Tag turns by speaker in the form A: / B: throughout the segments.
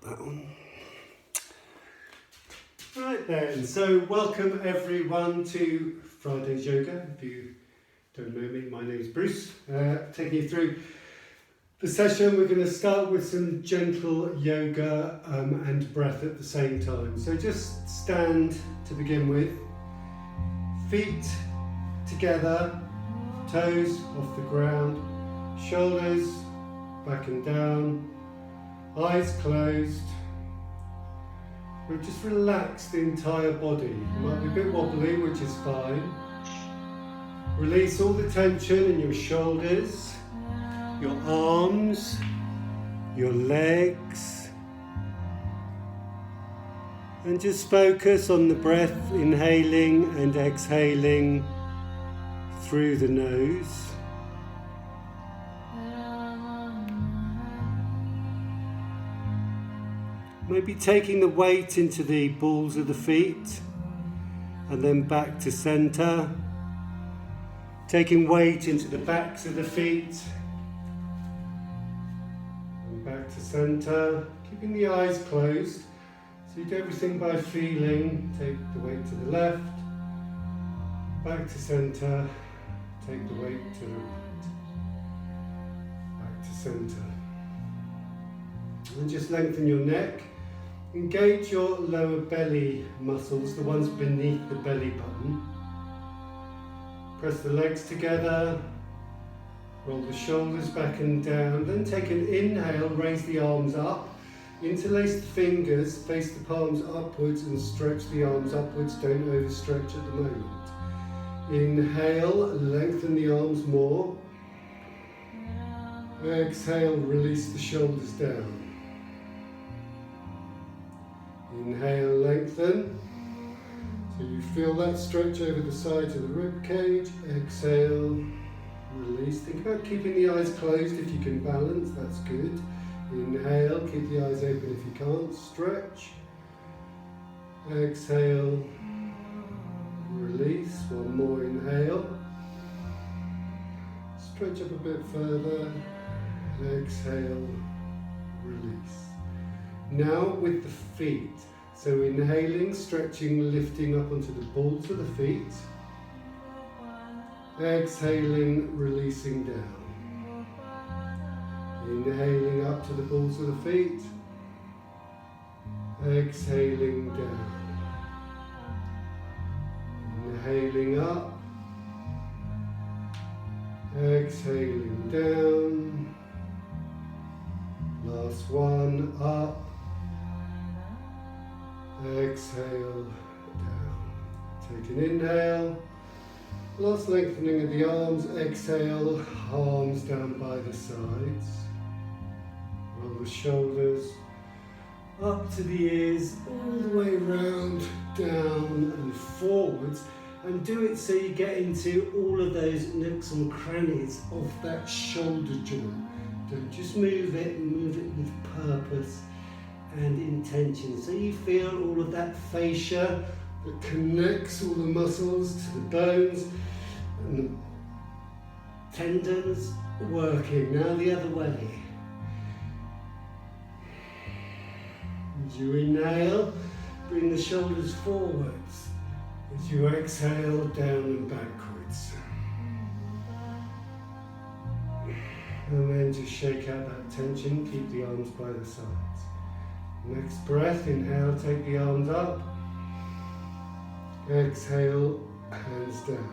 A: that on. Right then, so welcome everyone to Friday's Yoga. If you don't know me, my name is Bruce. Taking you through the session, we're going to start with some gentle yoga and breath at the same time. So just stand to begin with, feet together, toes off the ground, shoulders back and down, eyes closed. We'll just relax the entire body. It might be a bit wobbly, which is fine. Release all the tension in your shoulders, your arms, your legs. And just focus on the breath, inhaling and exhaling through the nose. Maybe taking the weight into the balls of the feet and then back to center. Taking weight into the backs of the feet and back to center. Keeping the eyes closed. So you do everything by feeling. Take the weight to the left, back to center. Take the weight to the right, back to center. And just lengthen your neck. Engage your lower belly muscles, the ones beneath the belly button. Press the legs together, roll the shoulders back and down. Then take an inhale, raise the arms up. Interlace the fingers, face the palms upwards and stretch the arms upwards. Don't overstretch at the moment. Inhale, lengthen the arms more. Exhale, release the shoulders down. Inhale, lengthen. So you feel that stretch over the sides of the rib cage. Exhale, release. Think about keeping the eyes closed if you can balance, that's good. Inhale, keep the eyes open if you can't. Stretch. Exhale, release. One more inhale. Stretch up a bit further. Exhale, release. Now with the feet. So inhaling, stretching, lifting up onto the balls of the feet. Exhaling, releasing down. Inhaling up to the balls of the feet. Exhaling down. Inhaling up. Exhaling down. Last one, up. Exhale down. Take an inhale. Last lengthening of the arms. Exhale, arms down by the sides. Roll the shoulders up to the ears, all the way round, down and forwards. And do it so you get into all of those nooks and crannies of that shoulder joint. Don't just move it with purpose and intention. So you feel all of that fascia that connects all the muscles to the bones and the tendons working. Now the other way. As you inhale, bring the shoulders forwards. As you exhale, down and backwards. And then just shake out that tension, keep the arms by the sides. Next breath, inhale, take the arms up. Exhale, hands down.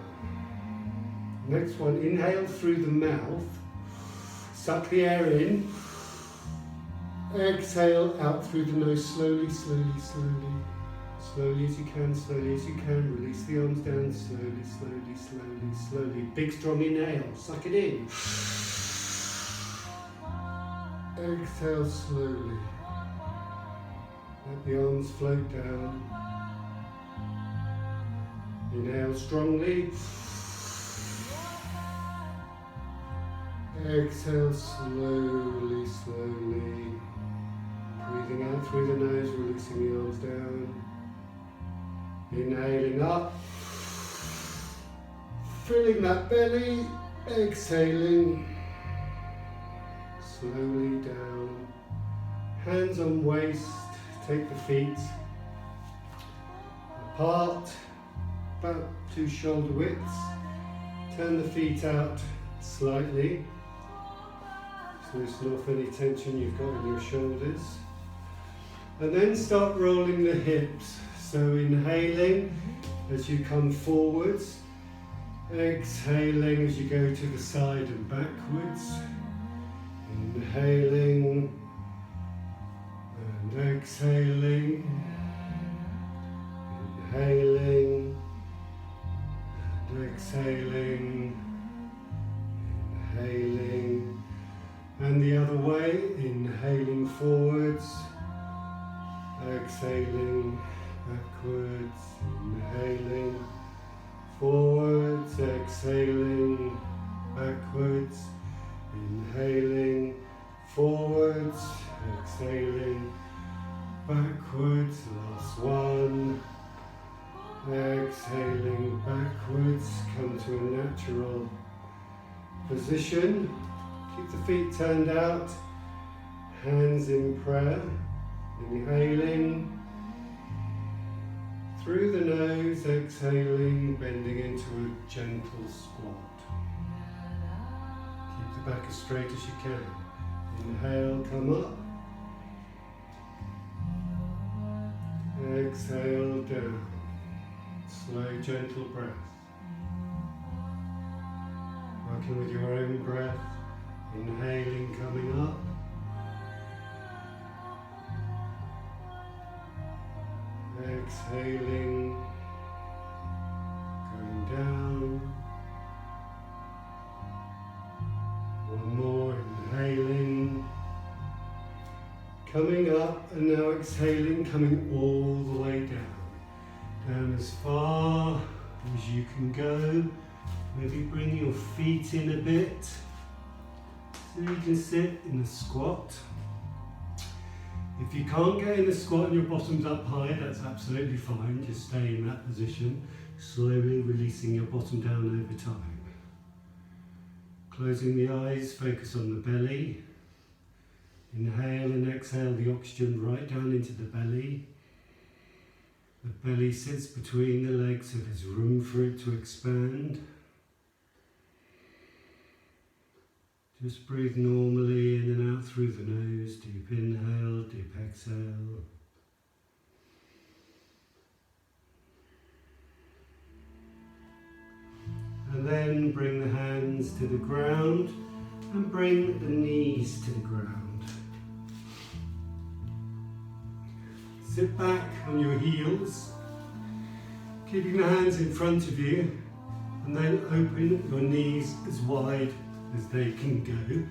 A: Next one, inhale through the mouth. Suck the air in. Exhale out through the nose, slowly, slowly, slowly. Slowly as you can, slowly as you can. Release the arms down, slowly, slowly, slowly, slowly. Big strong inhale, suck it in. Exhale slowly. Let the arms float down. Inhale strongly. Exhale slowly, slowly. Breathing out through the nose, releasing the arms down. Inhaling up. Filling that belly. Exhaling. Slowly down. Hands on waist, take the feet apart, about 2 shoulder widths. Turn the feet out slightly, to loosen off any tension you've got in your shoulders. And then start rolling the hips. So inhaling as you come forwards, exhaling as you go to the side and backwards. Inhaling and exhaling, inhaling and exhaling, inhaling, and the other way, inhaling forwards, exhaling backwards, inhaling forwards, exhaling backwards, inhaling forwards, exhaling backwards, last one, exhaling backwards, come to a natural position, keep the feet turned out, hands in prayer, inhaling through the nose, exhaling, bending into a gentle squat. Keep the back as straight as you can. Inhale, come up. Exhale, down. Slow, gentle breath. Working with your own breath. Inhaling, coming up. Exhaling, going down. One more, inhaling, coming up, and now exhaling, coming all the way down. Down as far as you can go. Maybe bring your feet in a bit so you can sit in a squat. If you can't get in the squat and your bottom's up high, that's absolutely fine. Just stay in that position, slowly releasing your bottom down over time. Closing the eyes, focus on the belly. Inhale and exhale the oxygen right down into the belly. The belly sits between the legs so there's room for it to expand. Just breathe normally in and out through the nose, deep inhale, deep exhale. And then bring the hands to the ground and bring the knees to the ground. Sit back on your heels, keeping the hands in front of you, and then open your knees as wide as they can go.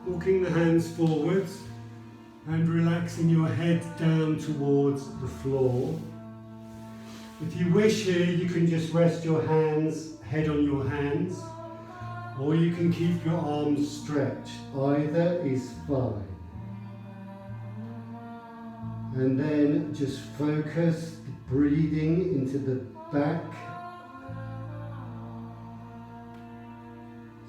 A: Walking the hands forwards and relaxing your head down towards the floor. If you wish here, you can just rest your hands, head on your hands, or you can keep your arms stretched. Either is fine. And then just focus breathing into the back.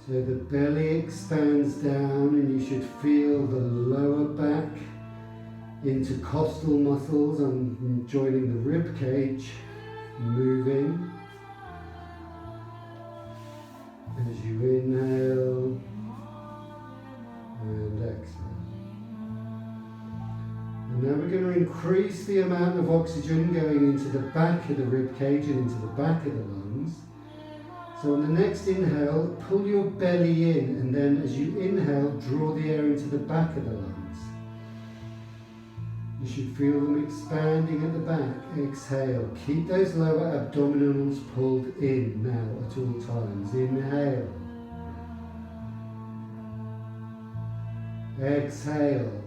A: So the belly expands down and you should feel the lower back intercostal muscles and joining the rib cage moving. As you inhale and exhale. And now we're going to increase the amount of oxygen going into the back of the rib cage and into the back of the lungs. So on the next inhale, pull your belly in, and then as you inhale, draw the air into the back of the lungs. You should feel them expanding at the back. Exhale. Keep those lower abdominals pulled in now at all times. Inhale. Exhale.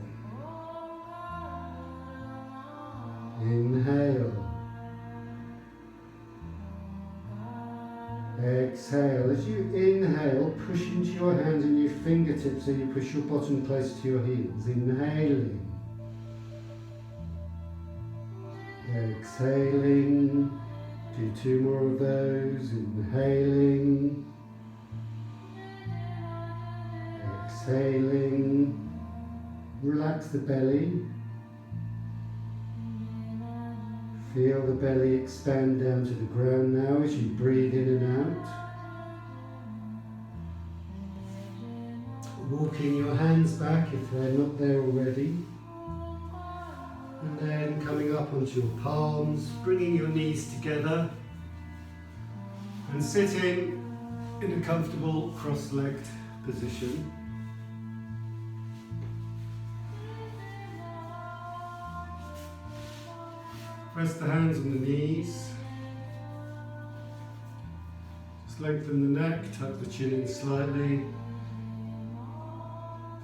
A: Inhale. Exhale. As you inhale, push into your hands and your fingertips so you push your bottom close to your heels. Inhaling. Exhaling. Do 2 more of those. Inhaling. Exhaling, relax the belly. Feel the belly expand down to the ground now as you breathe in and out. Walking your hands back if they're not there already. And then coming up onto your palms, bringing your knees together and sitting in a comfortable cross-legged position. Press the hands on the knees. Just lengthen the neck, tuck the chin in slightly.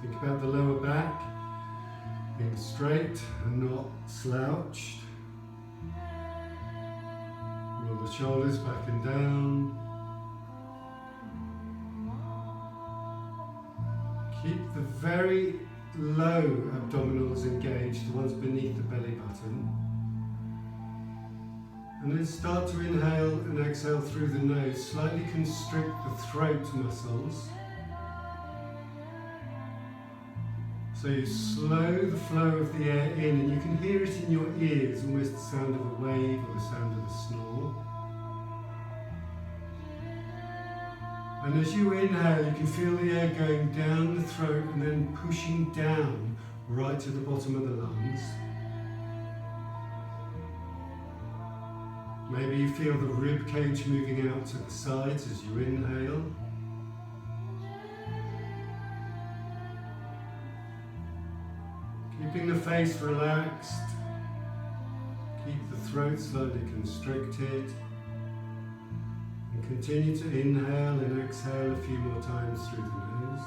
A: Think about the lower back being straight and not slouched. Roll the shoulders back and down. Keep the very low abdominals engaged, the ones beneath the belly button. And then start to inhale and exhale through the nose. Slightly constrict the throat muscles. So you slow the flow of the air in, and you can hear it in your ears, almost the sound of a wave or the sound of a snore. And as you inhale, you can feel the air going down the throat and then pushing down right to the bottom of the lungs. Maybe you feel the rib cage moving out to the sides as you inhale. Keeping the face relaxed. Keep the throat slightly constricted. And continue to inhale and exhale a few more times through the nose.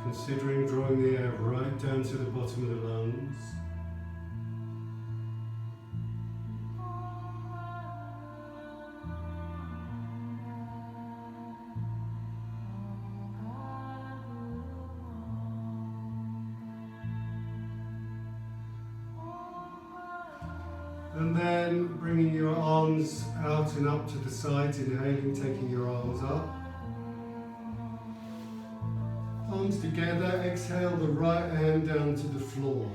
A: Considering drawing the air right down to the bottom of the lungs. And then bringing your arms out and up to the sides, inhaling, taking your arms up. Palms together, exhale the right hand down to the floor.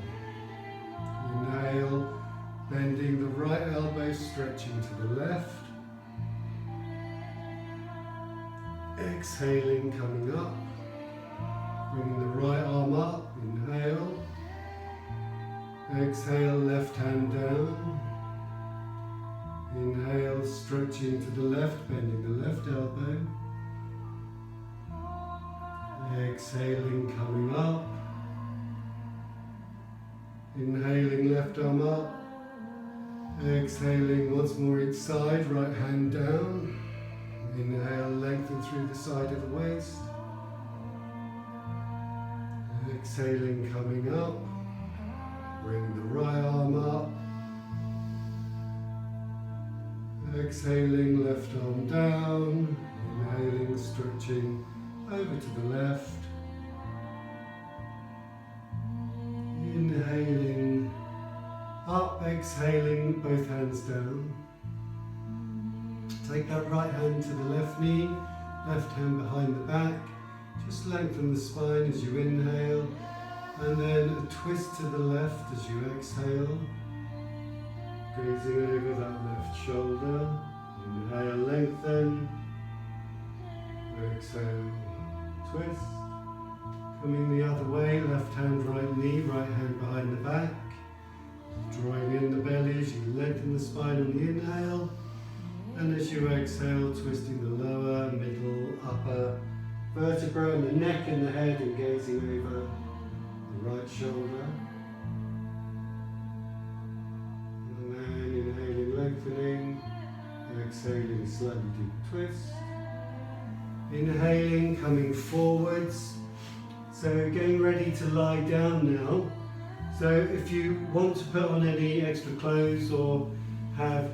A: Inhale, bending the right elbow, stretching to the left. Exhaling, coming up. Bringing the right arm up, inhale. Exhale, left hand down. Inhale, stretching to the left, bending the left elbow. Exhaling, coming up. Inhaling, left arm up. Exhaling, once more each side, right hand down. Inhale, lengthen through the side of the waist. Exhaling, coming up. Bring the right arm up. Exhaling, left arm down. Inhaling, stretching over to the left. Inhaling up, exhaling, both hands down. Take that right hand to the left knee, left hand behind the back. Just lengthen the spine as you inhale, and then a twist to the left as you exhale. Gazing over that left shoulder. Inhale, lengthen. Exhale, twist. Coming the other way, left hand, right knee, right hand behind the back. Drawing in the belly as you lengthen the spine on the inhale. And as you exhale, twisting the lower, middle, upper vertebra and the neck and the head, and gazing over the right shoulder. And then inhaling, lengthening. Exhaling, slightly deep twist. Inhaling, coming forwards. So getting ready to lie down now. So if you want to put on any extra clothes or have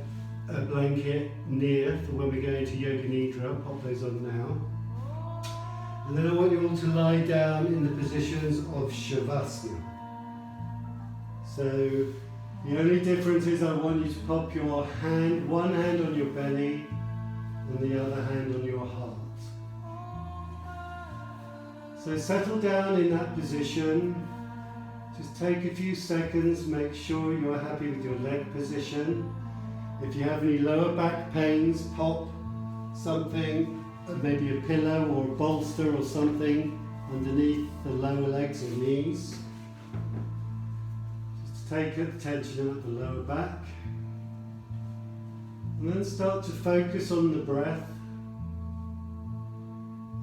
A: a blanket near for when we go into Yoga Nidra, pop those on now. And then I want you all to lie down in the positions of Shavasana. So the only difference is I want you to pop your hand, one hand on your belly, and and the other hand on your heart. So settle down in that position. Just take a few seconds, make sure you're happy with your leg position. If you have any lower back pains, pop something, maybe a pillow or a bolster or something underneath the lower legs or knees. Just take the tension at the lower back. And then start to focus on the breath.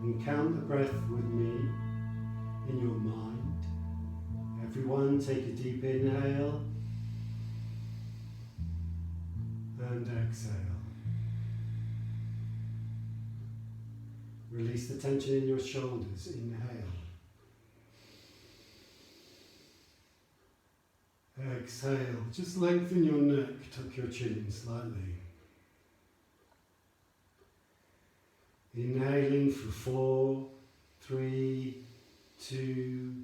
A: And count the breath with me in your mind. Everyone, take a deep inhale and exhale. Release the tension in your shoulders. Inhale. Exhale. Just lengthen your neck, tuck your chin in slightly. Inhaling for 4, 3, 2,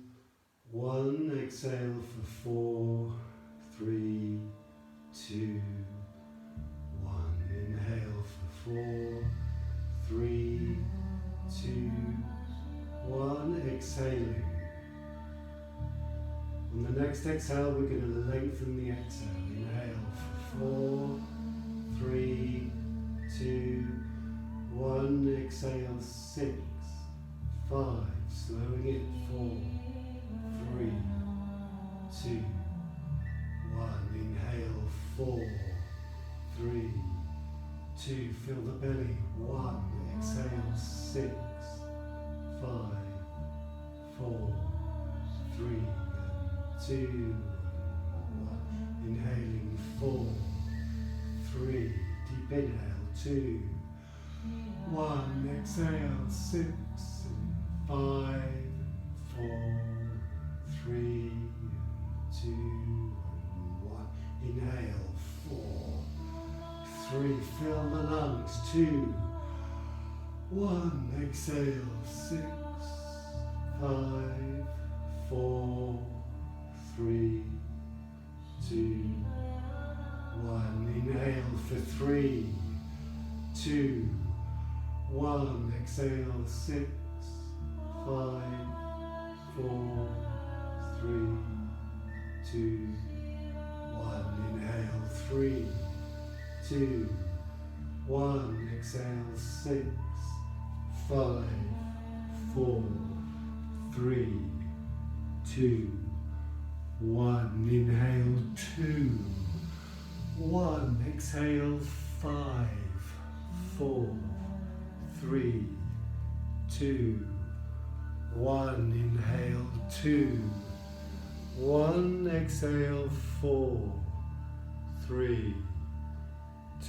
A: 1. Exhale for 4, 3, 2, 1. Inhale for 4, 3, 2, 1. Exhaling. On the next exhale, we're going to lengthen the exhale. Inhale for 4, 3, 2, 1. Exhale 6, 5. Slowing it. 4, 3, 2, 1. Inhale 4, 3, 2. Fill the belly. 1. Exhale 6, 5, 4, 3, 2, 1. Inhaling 4, 3. Deep inhale 2, 1. Exhale 6, 5, 4, 3, 2, 1. Inhale 4, 3. Fill the lungs. 2, 1. Exhale 6, 5, 4, 3, 2, 1. Inhale for 3, 2, 1. Exhale 6, 5, 4, 3, 2, 1. Inhale 3, 2, 1. Exhale 6, 5, 4, 3, 2, 1. Inhale 2, 1. Exhale 5, 4, 3, 2, 1. Inhale 2, 1. Exhale 4, 3,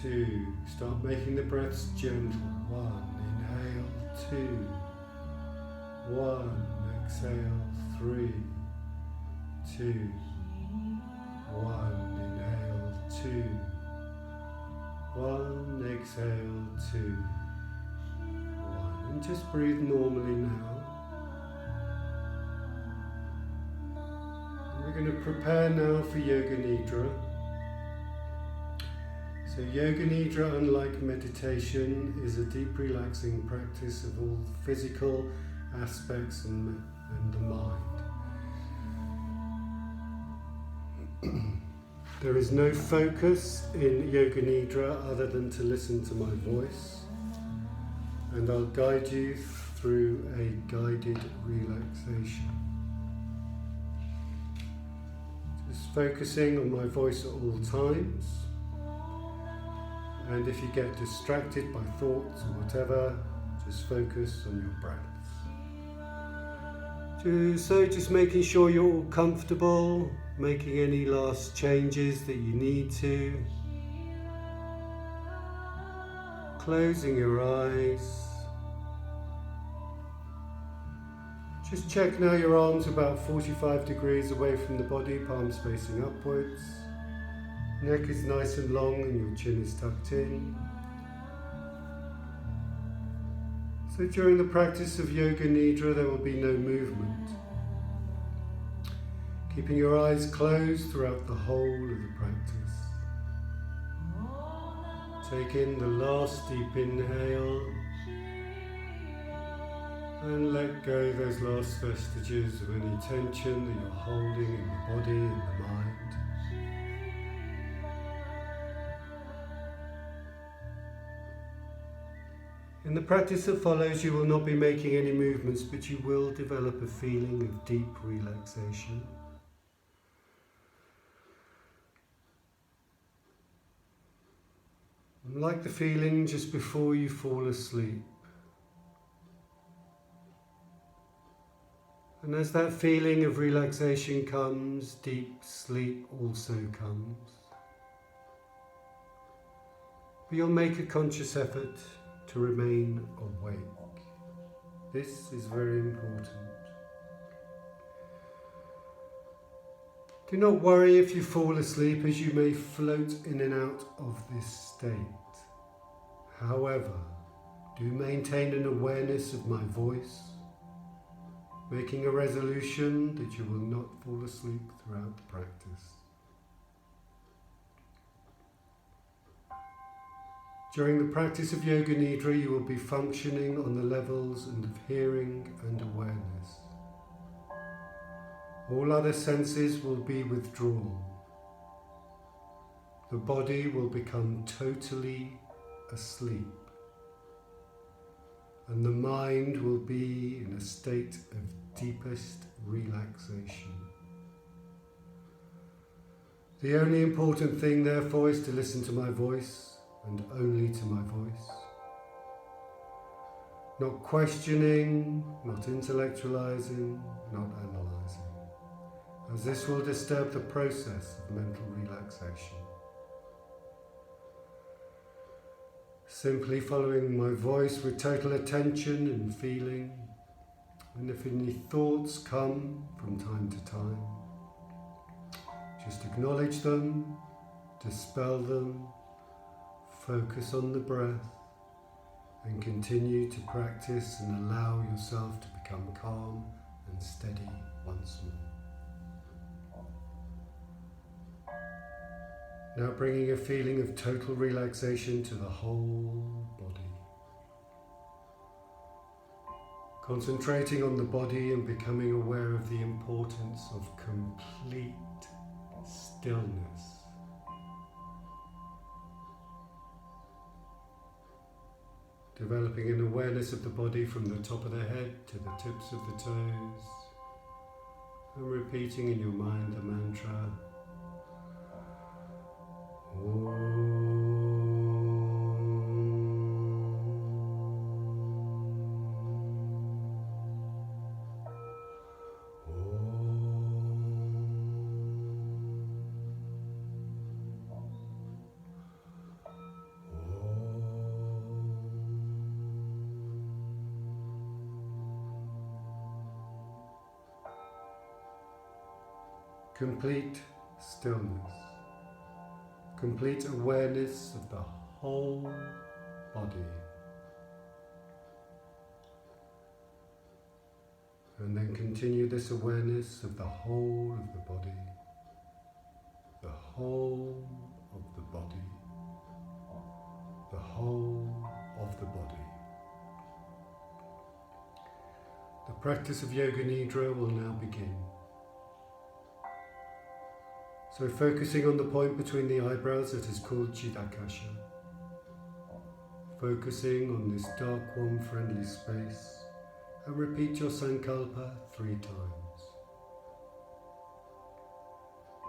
A: 2. Start making the breaths gentle. 1. Inhale 2, 1. Exhale 3, 2, 1. Inhale 2, 1. Exhale 2, 1. And just breathe normally now. And we're going to prepare now for Yoga Nidra. So Yoga Nidra, unlike meditation, is a deep relaxing practice of all physical aspects and the mind. There is no focus in Yoga Nidra other than to listen to my voice, and I'll guide you through a guided relaxation. Just focusing on my voice at all times, and if you get distracted by thoughts or whatever, just focus on your breaths. So just making sure you're all comfortable, making any last changes that you need to. Closing your eyes. Just check now your arms about 45 degrees away from the body, palms facing upwards. Neck is nice and long and your chin is tucked in. So during the practice of Yoga Nidra there will be no movement. Keeping your eyes closed throughout the whole of the practice. Take in the last deep inhale and let go those last vestiges of any tension that you're holding in the body and the mind. In the practice that follows, you will not be making any movements, but you will develop a feeling of deep relaxation. Like the feeling just before you fall asleep. And as that feeling of relaxation comes, deep sleep also comes. But you'll make a conscious effort to remain awake. This is very important. Do not worry if you fall asleep, as you may float in and out of this state. However, do maintain an awareness of my voice, making a resolution that you will not fall asleep throughout the practice. During the practice of Yoga Nidra, you will be functioning on the levels of hearing and awareness. All other senses will be withdrawn. The body will become totally asleep, and the mind will be in a state of deepest relaxation. The only important thing, therefore, is to listen to my voice, and only to my voice. Not questioning, not intellectualizing, not analyzing, as this will disturb the process of mental relaxation. Simply following my voice with total attention and feeling, and if any thoughts come from time to time, just acknowledge them, dispel them, focus on the breath, and continue to practice and allow yourself to become calm and steady once more. Now bringing a feeling of total relaxation to the whole body. Concentrating on the body and becoming aware of the importance of complete stillness. Developing an awareness of the body from the top of the head to the tips of the toes, and repeating in your mind the mantra Om. Complete stillness, complete awareness of the whole body, and then continue this awareness of the whole of the body, the whole of the body, the whole of the body. The practice of Yoga Nidra will now begin. So focusing on the point between the eyebrows that is called Chidakasha. Focusing on this dark, warm, friendly space, and repeat your Sankalpa 3 times.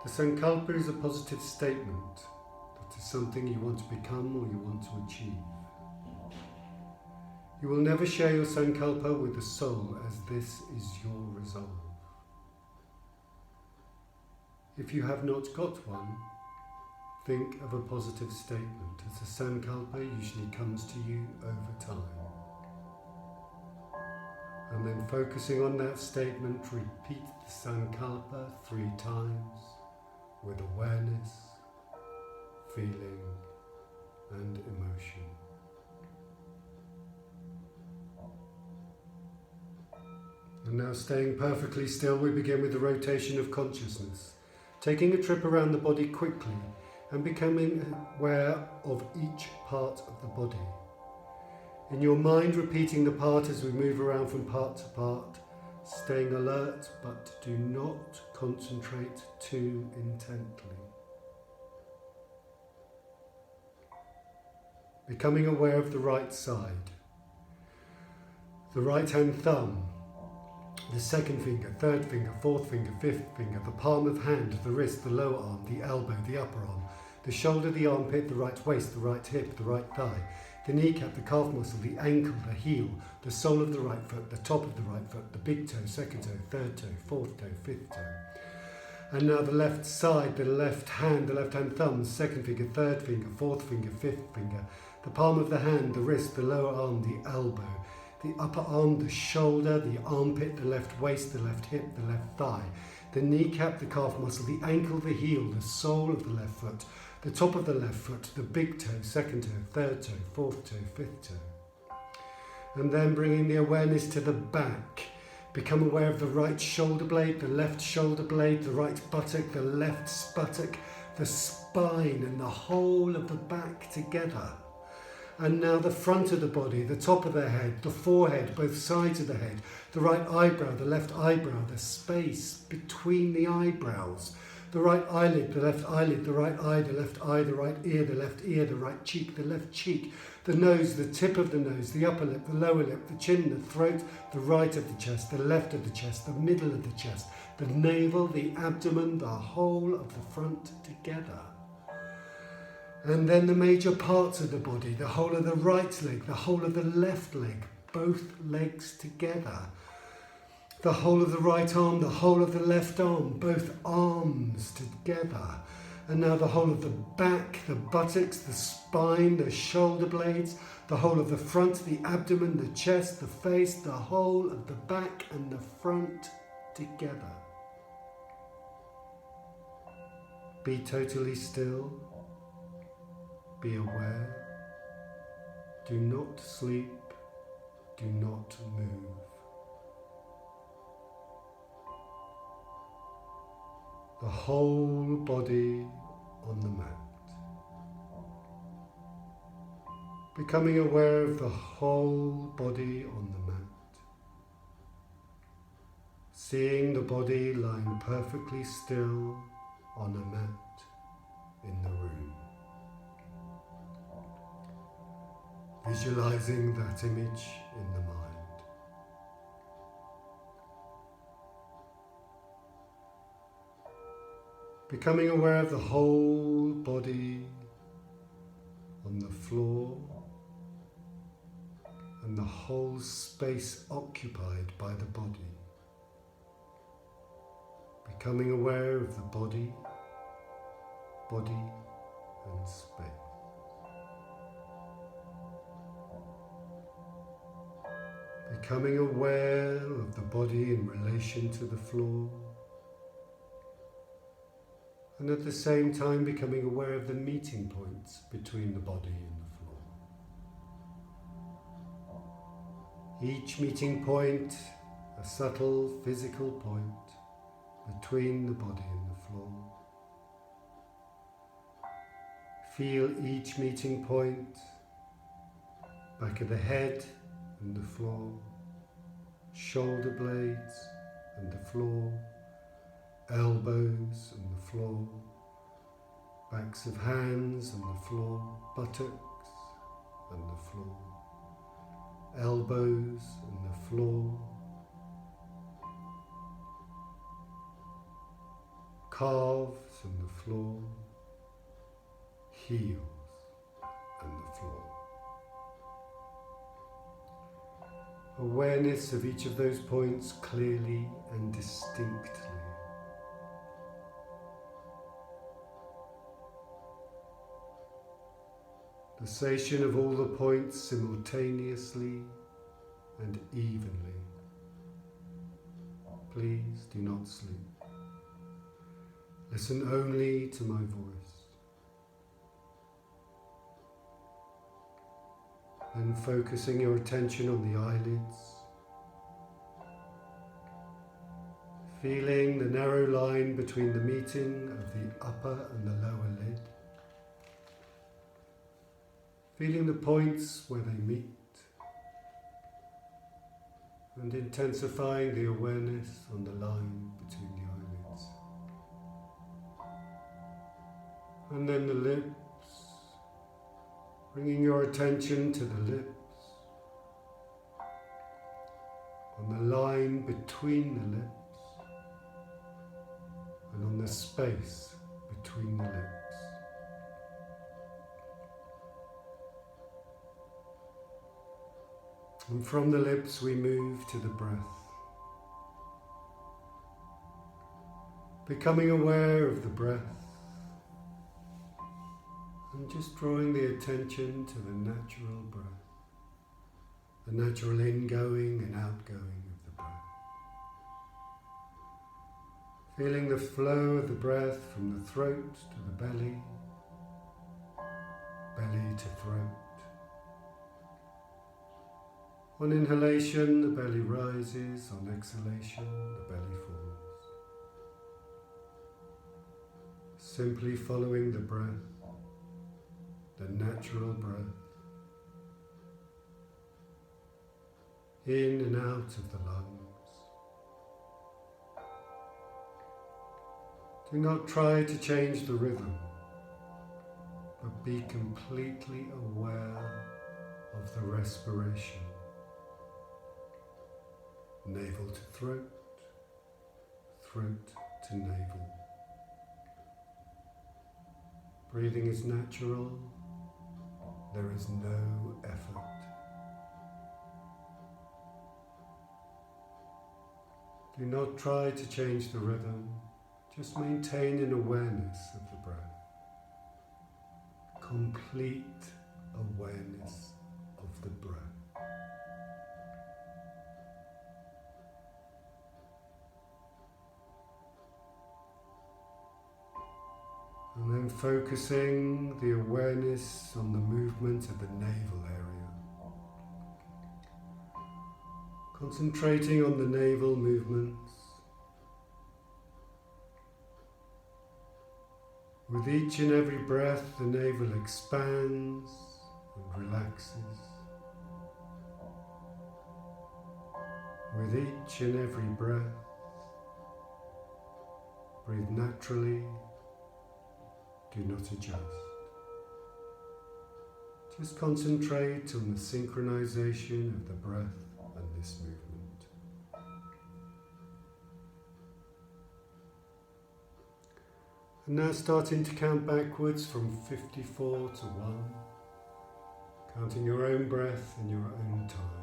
A: The Sankalpa is a positive statement that is something you want to become or you want to achieve. You will never share your Sankalpa with the soul, as this is your resolve. If you have not got one, think of a positive statement, as the Sankalpa usually comes to you over time. And then focusing on that statement, repeat the Sankalpa 3 times with awareness, feeling and emotion. And now, staying perfectly still, we begin with the rotation of consciousness, taking a trip around the body quickly and becoming aware of each part of the body. In your mind, repeating the part as we move around from part to part, staying alert, but do not concentrate too intently. Becoming aware of the right side, the right hand thumb, the second finger, third finger, fourth finger, fifth finger, the palm of hand, the wrist, the lower arm, the elbow, the upper arm, the shoulder, the armpit, the right waist, the right hip, the right thigh, the kneecap, the calf muscle, the ankle, the heel, the sole of the right foot, the top of the right foot, the big toe, second toe, third toe, fourth toe, fifth toe. And now the left side, the left hand thumb, the second finger, third finger, fourth finger, fifth finger, the palm of the hand, the wrist, the lower arm, the elbow, the upper arm, the shoulder, the armpit, the left waist, the left hip, the left thigh, the kneecap, the calf muscle, the ankle, the heel, the sole of the left foot, the top of the left foot, the big toe, second toe, third toe, fourth toe, fifth toe. And then bringing the awareness to the back. Become aware of the right shoulder blade, the left shoulder blade, the right buttock, the left buttock, the spine and the whole of the back together. And now the front of the body, the top of the head, the forehead, both sides of the head, the right eyebrow, the left eyebrow, the space between the eyebrows, the right eyelid, the left eyelid, the right eye, the left eye, the right ear, the left ear, the right cheek, the left cheek, the nose, the tip of the nose, the upper lip, the lower lip, the chin, the throat, the right of the chest, the left of the chest, the middle of the chest, the navel, the abdomen, the whole of the front together. And then the major parts of the body, the whole of the right leg, the whole of the left leg, both legs together. The whole of the right arm, the whole of the left arm, both arms together. And now the whole of the back, the buttocks, the spine, the shoulder blades, the whole of the front, the abdomen, the chest, the face, the whole of the back and the front together. Be totally still. Be aware. Do not sleep. Do not move. The whole body on the mat. Becoming aware of the whole body on the mat. Seeing the body lying perfectly still on a mat in the room. Visualizing that image in the mind. Becoming aware of the whole body on the floor and the whole space occupied by the body. Becoming aware of the body and space. Becoming aware of the body in relation to the floor, and at the same time becoming aware of the meeting points between the body and the floor. Each meeting point, a subtle physical point between the body and the floor. Feel each meeting point, back of the head and the floor, shoulder blades and the floor, elbows and the floor, backs of hands and the floor, buttocks and the floor, elbows and the floor, calves and the floor, heels and the floor. Awareness of each of those points clearly and distinctly. The sensation of all the points simultaneously and evenly. Please do not sleep. Listen only to my voice. And focusing your attention on the eyelids, feeling the narrow line between the meeting of the upper and the lower lid, feeling the points where they meet and intensifying the awareness on the line between the eyelids. And then the lips, bringing your attention to the lips, on the line between the lips and on the space between the lips. And from the lips we move to the breath, becoming aware of the breath and just drawing the attention to the natural breath, the natural ingoing and outgoing of the breath. Feeling the flow of the breath from the throat to the belly, belly to throat. On inhalation, the belly rises. On exhalation, the belly falls. Simply following the breath, the natural breath, in and out of the lungs. Do not try to change the rhythm, but be completely aware of the respiration. Navel to throat, throat to navel. Breathing is natural, there is no effort. Do not try to change the rhythm, just maintain an awareness of the breath. Complete awareness of the breath. And then focusing the awareness on the movement of the navel area. Concentrating on the navel movements. With each and every breath, the navel expands and relaxes. With each and every breath, breathe naturally. Do not adjust. Just concentrate on the synchronization of the breath and this movement. And now starting to count backwards from 54 to 1, counting your own breath in your own time.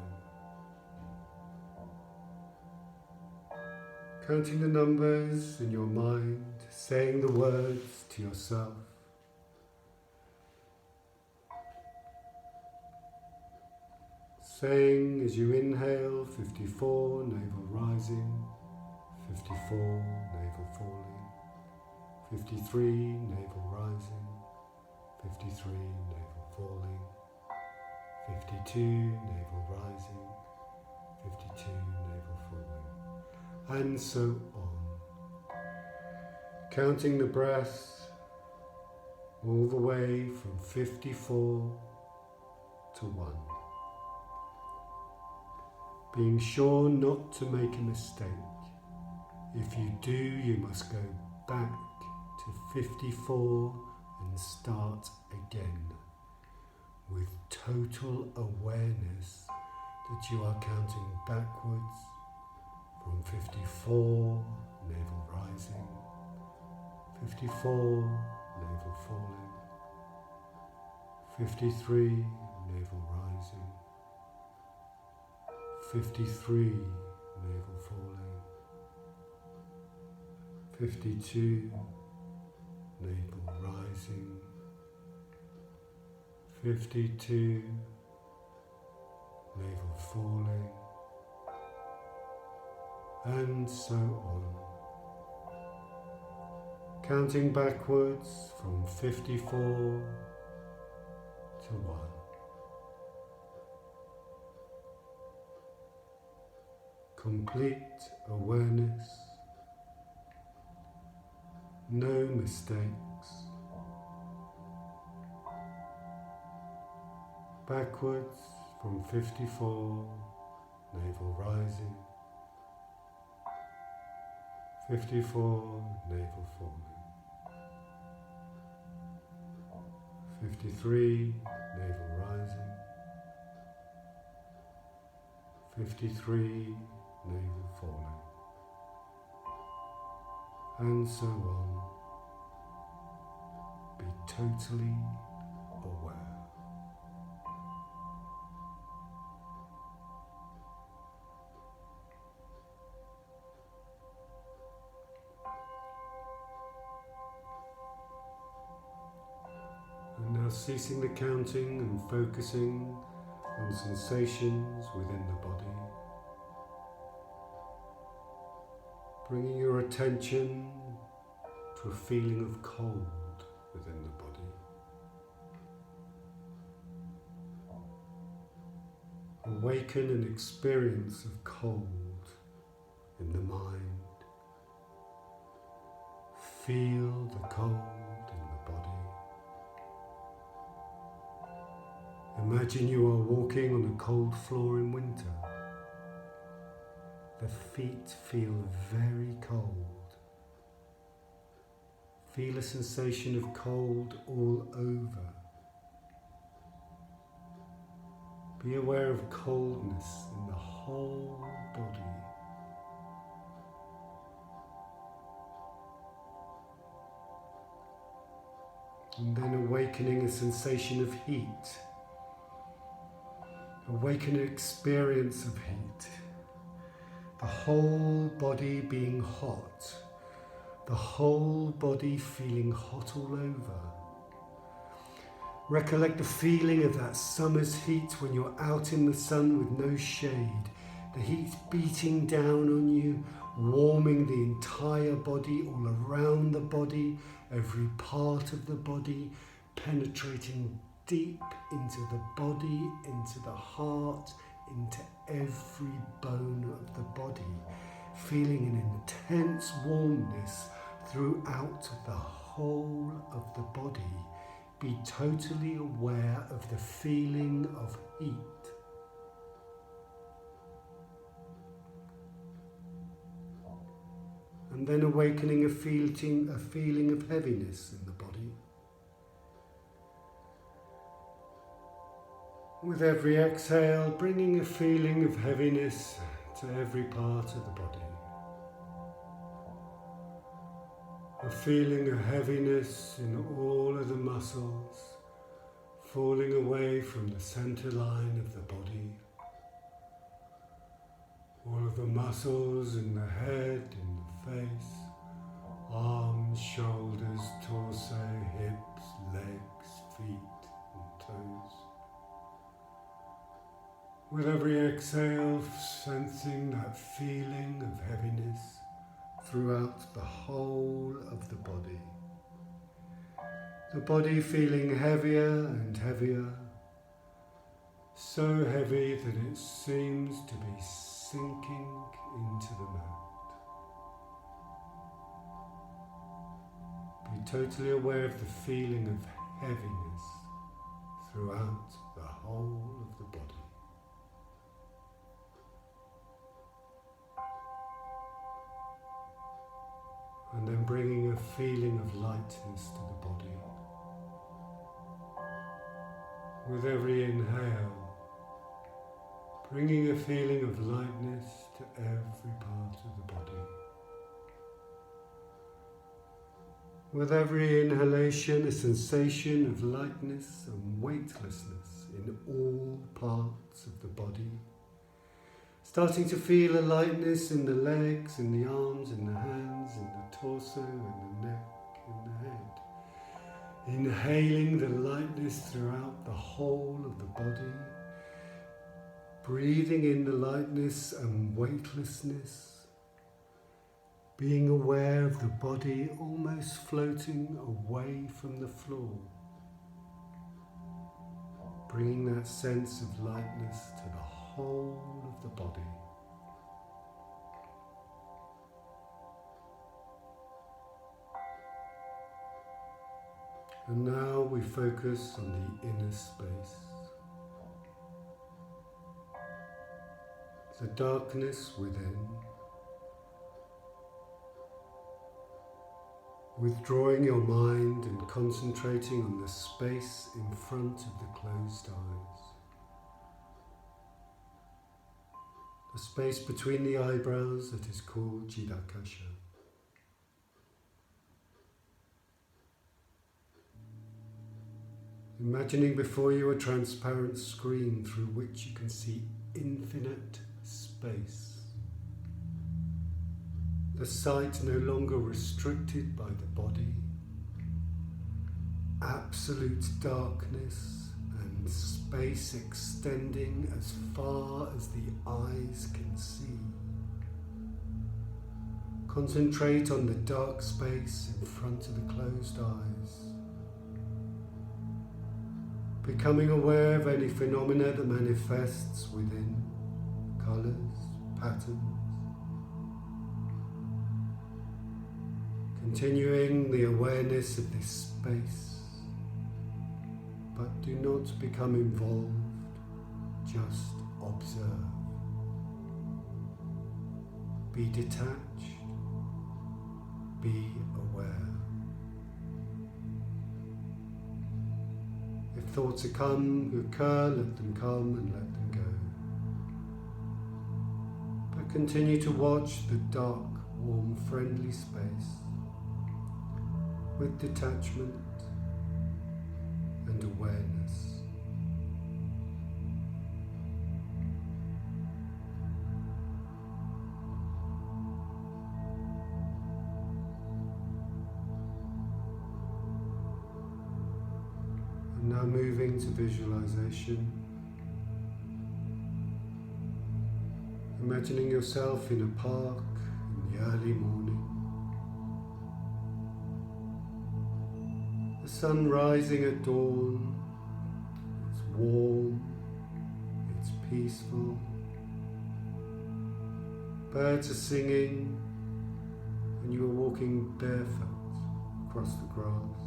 A: Counting the numbers in your mind, saying the words to yourself. Saying as you inhale, 54, navel rising, 54, navel falling, 53, navel rising, 53, navel falling, 52, navel rising, 52, navel falling, and so on. Counting the breath all the way from 54 to 1. Being sure not to make a mistake. If you do, you must go back to 54 and start again with total awareness that you are counting backwards from 54, navel rising, 54, navel falling, 53, navel rising, 53, navel falling, 52, navel rising, 52, navel falling, and so on. Counting backwards from 54 to 1. Complete awareness, no mistakes, backwards from 54, navel rising, 54, navel falling, 53, navel rising, 53, navel falling, and so on. Be totally aware. And now ceasing the counting and focusing on sensations within the body. Bringing your attention to a feeling of cold within the body. Awaken an experience of cold in the mind. Feel the cold in the body. Imagine you are walking on a cold floor in winter. The feet feel very cold. Feel a sensation of cold all over. Be aware of coldness in the whole body. And then awakening a sensation of heat. Awaken an experience of heat. The whole body being hot. The whole body feeling hot all over. Recollect the feeling of that summer's heat when you're out in the sun with no shade. The heat beating down on you, warming the entire body, all around the body, every part of the body, penetrating deep into the body, into the heart, into every bone of the body, feeling an intense warmness throughout the whole of the body. Be totally aware of the feeling of heat. And then awakening a feeling of heaviness in the body. With every exhale, bringing a feeling of heaviness to every part of the body. A feeling of heaviness in all of the muscles, falling away from the center line of the body. All of the muscles in the head, in the face, arms, shoulders, torso, hips, legs, feet and toes. With every exhale, sensing that feeling of heaviness throughout the whole of the body. The body feeling heavier and heavier, so heavy that it seems to be sinking into the mat. Be totally aware of the feeling of heaviness throughout the whole of the body. And then bringing a feeling of lightness to the body. With every inhale, bringing a feeling of lightness to every part of the body. With every inhalation, a sensation of lightness and weightlessness in all parts of the body. Starting to feel a lightness in the legs, in the arms, in the hands, in the torso, in the neck, in the head. Inhaling the lightness throughout the whole of the body. Breathing in the lightness and weightlessness. Being aware of the body almost floating away from the floor. Bringing that sense of lightness to the whole of the body. And now we focus on the inner space. the darkness within, withdrawing your mind and concentrating on the space in front of the closed eyes. The space between the eyebrows that is called Jidakasha. Imagining before you a transparent screen through which you can see infinite space. The sight no longer restricted by the body. Absolute darkness and space extending as far as the eyes can see. Concentrate on the dark space in front of the closed eyes. Becoming aware of any phenomena that manifests within, colours, patterns. Continuing the awareness of this space, but do not become involved, just observe. Be detached, be aware. If thoughts occur, let them come and let them go. But continue to watch the dark, warm, friendly space with detachment and awareness. Now moving to visualization, imagining yourself in a park in the early morning, the sun rising at dawn, it's warm, it's peaceful, birds are singing and you are walking barefoot across the grass.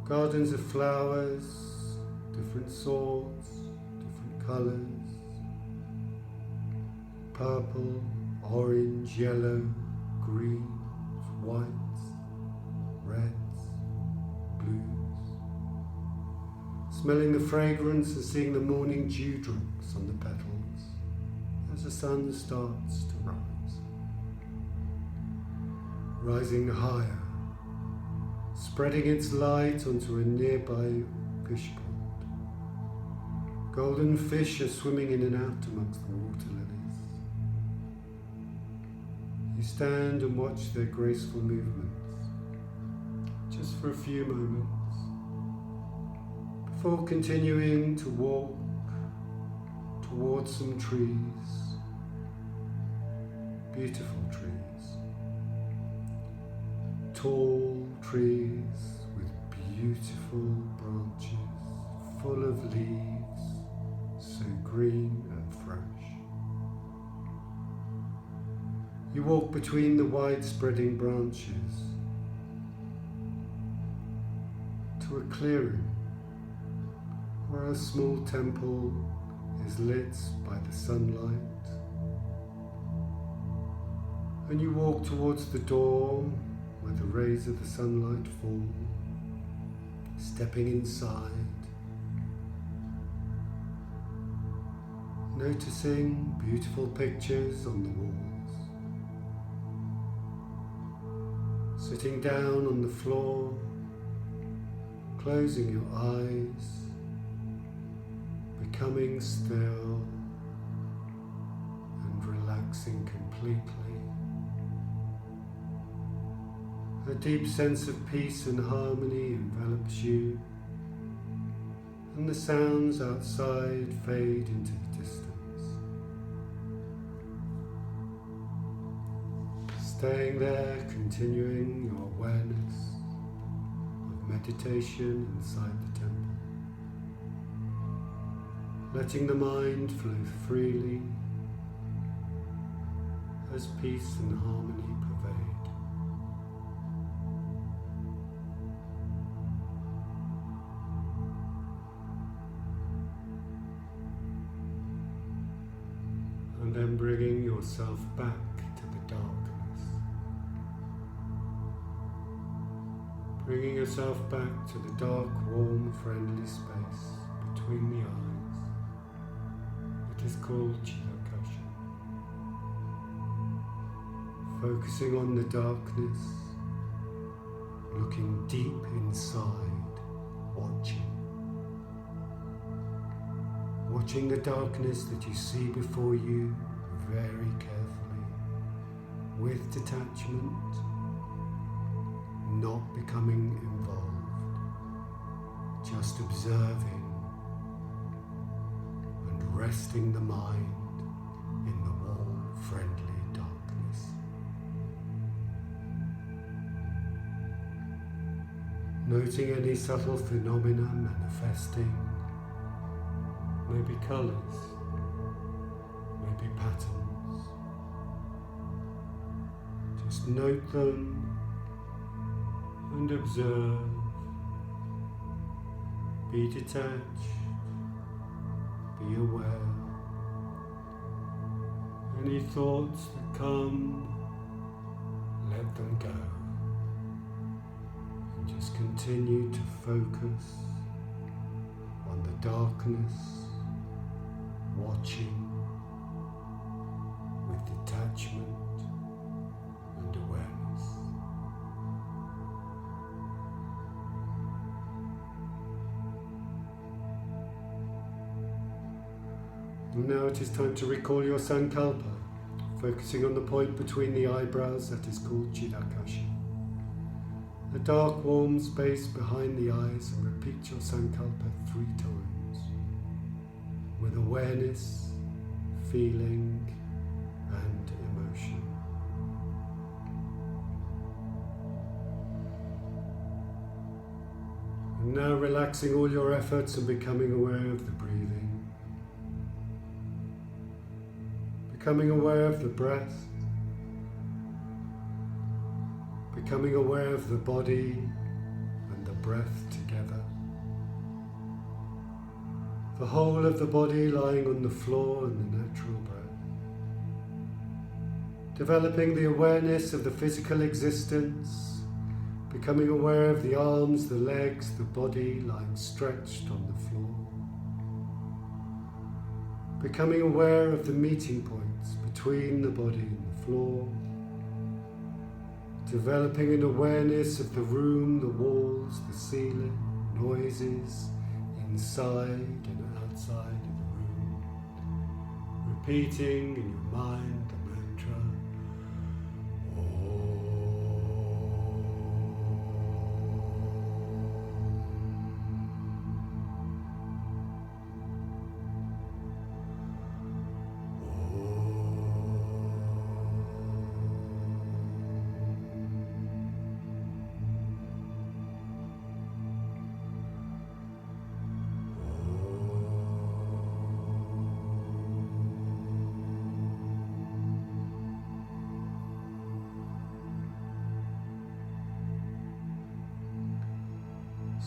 A: Gardens of flowers, different sorts, different colours, purple, orange, yellow, greens, whites, reds, blues. Smelling the fragrance and seeing the morning dewdrops on the petals as the sun starts to rise. Rising higher, spreading its light onto a nearby fish pond. Golden fish are swimming in and out amongst the water lilies. You stand and watch their graceful movements, just for a few moments, before continuing to walk towards some trees, beautiful trees. Tall trees with beautiful branches, full of leaves, so green and fresh. You walk between the wide-spreading branches to a clearing where a small temple is lit by the sunlight, and you walk towards the door where the rays of the sunlight fall, stepping inside, noticing beautiful pictures on the walls, sitting down on the floor, closing your eyes, becoming still and relaxing completely. A deep sense of peace and harmony envelops you, and the sounds outside fade into the distance. Staying there, continuing your awareness of meditation inside the temple, letting the mind flow freely as peace and harmony pervade. then bringing yourself back to the darkness. Bringing yourself back to the dark, warm, friendly space between the eyes. It is called Chitakasha. Focusing on the darkness, looking deep inside, watching. Watching the darkness that you see before you very carefully, with detachment, not becoming involved, just observing and resting the mind in the warm, friendly darkness. Noting any subtle phenomena manifesting, maybe colours, maybe patterns. Just note them and observe. Be detached, be aware. Any thoughts that come, let them go. And just continue to focus on the darkness, watching with detachment and awareness. And now it is time to recall your sankalpa, focusing on the point between the eyebrows that is called Chitakasha. The dark warm space behind the eyes, and repeat your sankalpa 3 times. With awareness, feeling, and emotion. And now relaxing all your efforts and becoming aware of the breathing. Becoming aware of the breath. Becoming aware of the body and the breath together. The whole of the body lying on the floor in the natural breath. Developing the awareness of the physical existence, becoming aware of the arms, the legs, the body lying stretched on the floor. Becoming aware of the meeting points between the body and the floor. Developing an awareness of the room, the walls, the ceiling, noises, inside and outside of the room, repeating in your mind the mantra Om.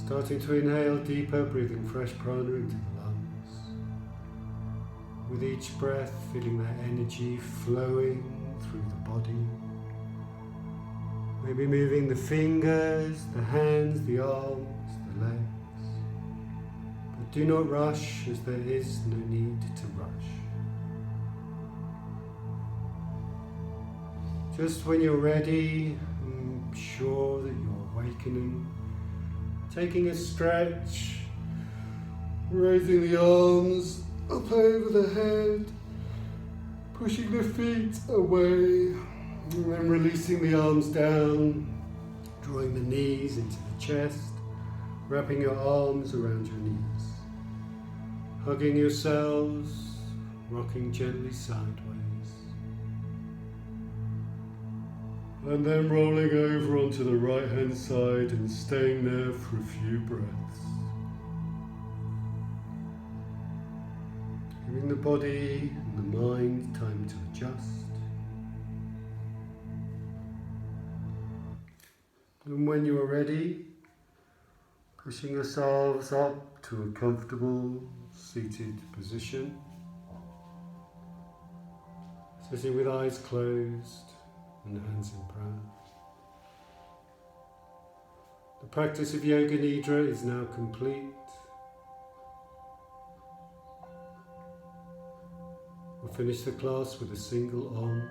A: Starting to inhale deeper, breathing fresh prana into the lungs. With each breath, feeling that energy flowing through the body. Maybe moving the fingers, the hands, the arms, the legs. But do not rush, as there is no need to rush. Just when you're ready, I'm sure that you're awakening. Taking a stretch, raising the arms up over the head, pushing the feet away, and then releasing the arms down, drawing the knees into the chest, wrapping your arms around your knees, hugging yourselves, rocking gently sideways. And then rolling over onto the right hand side and staying there for a few breaths. Giving the body and the mind time to adjust. And when you are ready, pushing yourselves up to a comfortable seated position. Sitting with eyes closed and hands in prayer. The practice of Yoga Nidra is now complete. We'll finish the class with a single Om.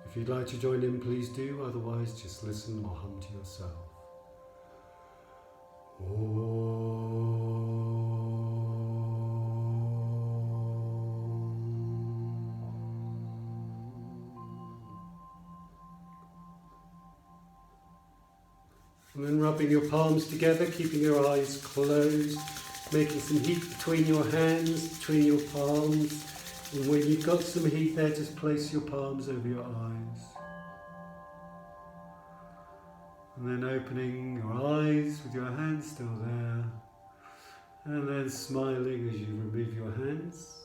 A: If you'd like to join in, please do. Otherwise, just listen or hum to yourself. And then rubbing your palms together, keeping your eyes closed, making some heat between your hands, between your palms. And when you've got some heat there, just place your palms over your eyes. And then opening your eyes with your hands still there. And then smiling as you remove your hands.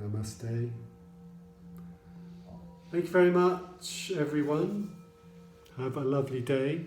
A: Namaste. Thank you very much, everyone. Have a lovely day.